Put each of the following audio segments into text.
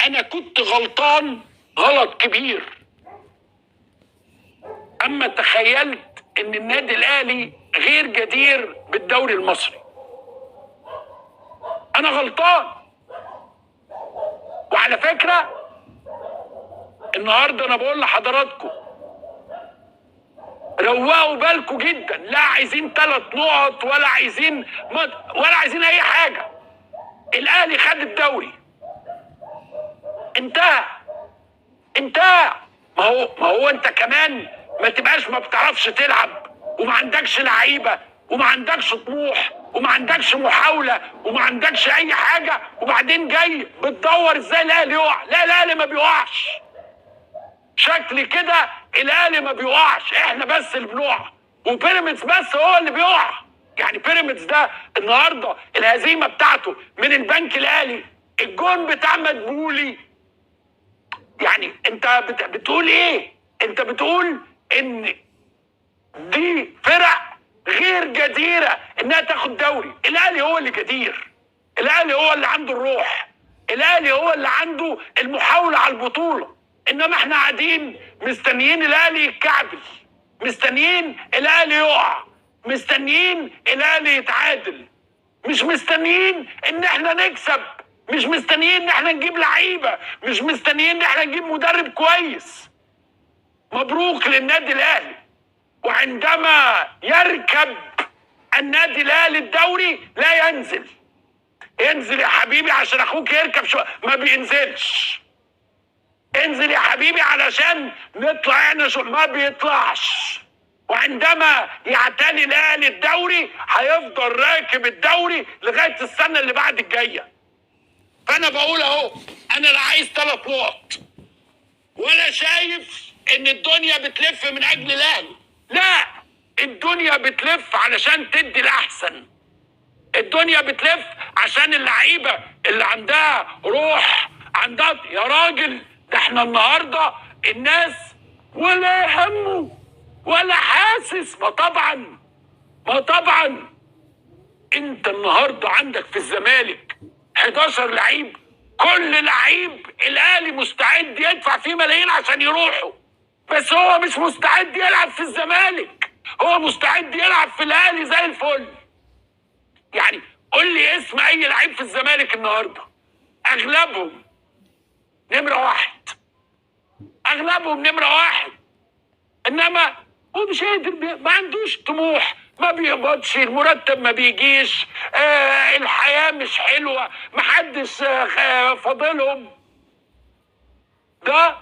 انا كنت غلطان غلط كبير اما تخيلت ان النادي الاهلي غير جدير بالدوري المصري. انا غلطان. وعلى فكرة النهاردة انا بقول لحضراتكم روقوا بالكم جدا، لا عايزين 3 نقط ولا عايزين اي حاجة. الاهلي خد الدوري، انتهى. ما هو انت كمان ما تبقاش ما بتعرفش تلعب وما عندكش لعيبه وما عندكش طموح وما عندكش محاوله وما عندكش اي حاجه، وبعدين جاي بتدور ازاي الاهلي يقع. لا، الاهلي ما بيقعش. شكل كده الاهلي ما بيقعش، احنا بس اللي بنقع، وبيراميدز بس هو اللي بيقع. يعني بيراميدز ده النهارده الهزيمه بتاعته من البنك الاهلي، الجون بتاع مدبولي. يعني انت بتقول ايه؟ انت بتقول ان دي فرق غير جديرة انها تاخد دوري. الاهلي هو اللي جدير، الاهلي هو اللي عنده الروح، الاهلي هو اللي عنده المحاولة على البطولة. انما احنا قاعدين مستنيين الاهلي يتكعبل، مستنيين الاهلي يقع، مستنيين الاهلي يتعادل، مش مستنيين ان احنا نكسب، مش مستنيين ان احنا نجيب لعيبه، مش مستنيين ان احنا نجيب مدرب كويس. مبروك للنادي الاهلي. وعندما يركب النادي الاهلي الدوري لا ينزل. انزل يا حبيبي عشان اخوك يركب شويه، ما بينزلش. انزل يا حبيبي علشان نطلع احنا ما بيطلعش. وعندما يعتني الاهلي الدوري هيفضل راكب الدوري لغايه السنه اللي بعد الجايه. فانا بقول اهو، انا لا عايز 3 نقط ولا شايف ان الدنيا بتلف من اجل الاهلي. لا، الدنيا بتلف علشان تدي الاحسن. الدنيا بتلف عشان اللعيبه اللي عندها روح، عندها يا راجل. ده احنا النهارده الناس ولا يهمه ولا حاسس. ما طبعا انت النهارده عندك في الزمالك 11 لعيب، كل لعيب الاهلي مستعد يدفع فيه ملايين عشان يروحوا، بس هو مش مستعد يلعب في الزمالك، هو مستعد يلعب في الاهلي زي الفل. يعني قول لي اسم اي لعيب في الزمالك النهارده، اغلبهم نمره 1، اغلبهم نمره 1. انما هو مش قادر، ما عندوش طموح، ما بيقبضش، المرتب ما بيجيش، الحياة مش حلوة، محدش فاضلهم. ده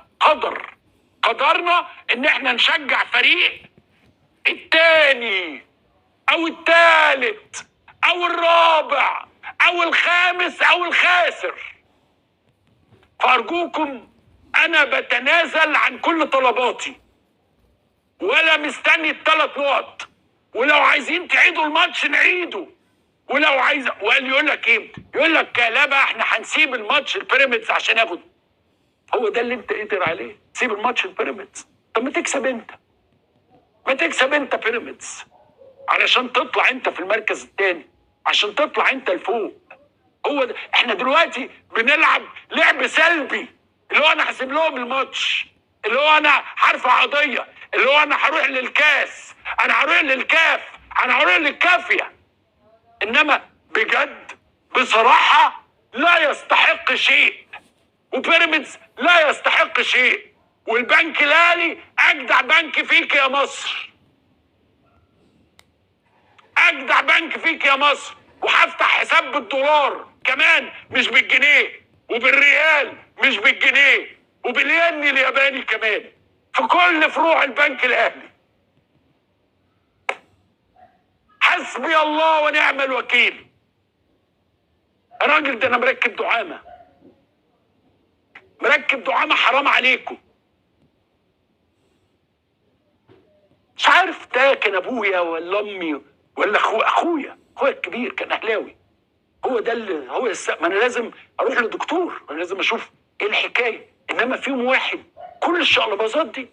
قدرنا ان احنا نشجع فريق التاني او التالت او الرابع او الخامس او الخاسر. فارجوكم انا بتنازل عن كل طلباتي ولا مستني ال3 نقط. ولو عايزين تعيدوا الماتش نعيده، ولو عايز وقال يقول لك ايه؟ يقول لك لا بقى احنا هنسيب الماتش البيراميدز عشان ياخد. هو ده اللي انت قادر عليه؟ تسيب الماتش البيراميدز؟ طب ما تكسب انت، ما تكسب انت بيراميدز علشان تطلع انت في المركز الثاني، عشان تطلع انت لفوق. هو ده. احنا دلوقتي بنلعب لعب سلبي، اللي هو انا هسيب لهم الماتش، اللي هو انا هرفع قضيه، اللي هو انا هروح للكاس، انا هروح للكاف، انا هروح للكافيه. انما بجد بصراحه لا يستحق شيء، وبيراميدز لا يستحق شيء، والبنك الاهلي اجدع بنك فيك يا مصر، اجدع بنك فيك يا مصر. وهفتح حساب بالدولار كمان مش بالجنيه، وبالريال مش بالجنيه، وبالين الياباني كمان، في كل فروع البنك الاهلي. حسبي الله ونعم الوكيل. الراجل ده انا مركب دعامه، حرام عليكم. مش عارف ده كان ابويا ولا امي ولا اخويا الكبير كان اهلاوي. هو ده اللي هو ما انا لازم اروح لدكتور، انا لازم اشوف ايه الحكايه. انما فيهم واحد كل الشقلباظات دي،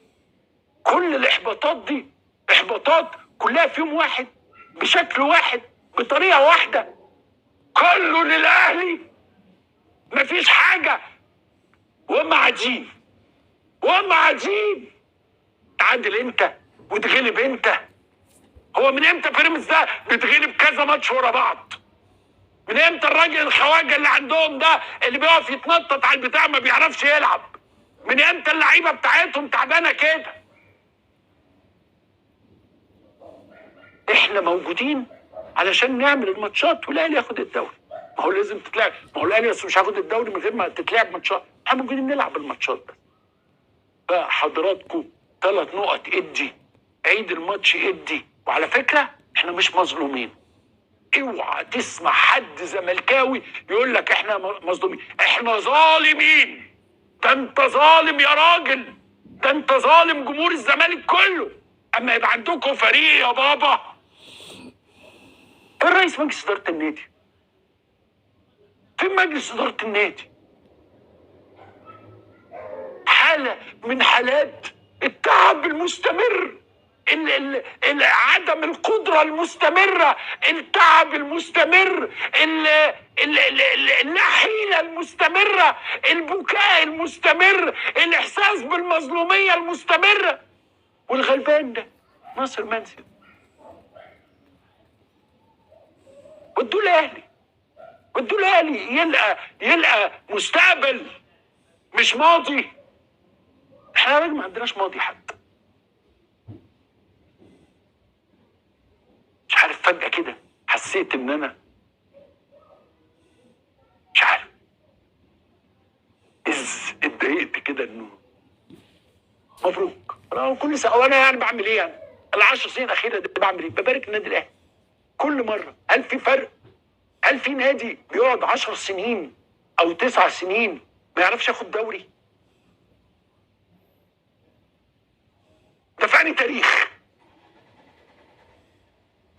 كل الاحباطات دي، احباطات كلها فيهم واحد، بشكل واحد، بطريقه واحده، كله للاهلي. مفيش حاجه وهم قاعدين وهم قاعدين تعادل انت وتغلب انت. هو من امتى بيراميدز ده بيتغلب كذا ماتش ورا بعض؟ من امتى الراجل الخواجه اللي عندهم ده اللي بيقف يتنطط على البتاع ما بيعرفش يلعب؟ من امتى اللعيبه بتاعتهم تعبانه كده؟ احنا موجودين علشان نعمل الماتشات والاهلي ياخد الدوري. ما هو لازم تتلعب، ما هو الاهلي بس مش هياخد الدوري من غير ما تتلعب ماتشات. احنا موجودين نلعب الماتشات بس. بقى حضراتكم 3 نقط ادي، عيد الماتش ادي. وعلى فكره احنا مش مظلومين. اوعى تسمع حد زملكاوي يقول لك احنا مظلومين. احنا ظالمين. ده انت ظالم يا راجل، ده انت ظالم جمهور الزمالك كله. اما يبقى عندكم فريق يا بابا. فين رئيس مجلس اداره النادي؟ فين مجلس اداره النادي؟ حاله من حالات التعب المستمر، عدم القدرة المستمرة، التعب المستمر، النحيلة المستمرة، البكاء المستمر، الإحساس بالمظلومية المستمرة. والغلبان ده ناصر منسي ودوا الأهلي، ودوا الأهلي يلقى مستقبل مش ماضي. احنا يا راجل ما عندناش ماضي حتى. مش عارف فجأة كده حسيت ان انا مش عارف اتضايقت كده انه مبروك. انا كل سنه وانا يعني بعمل ايه يعني؟ ال10 سنين الاخيره دي بعمل ايه؟ ببارك النادي الاهلي كل مره. هل في فرق؟ هل في نادي بيقعد 10 سنين او 9 سنين ما يعرفش ياخد دوري؟ دفعني تاريخ،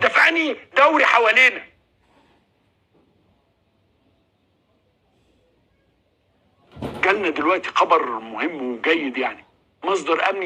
دفعني دوري حوالينا. جالنا دلوقتي خبر مهم وجيد يعني، مصدر امني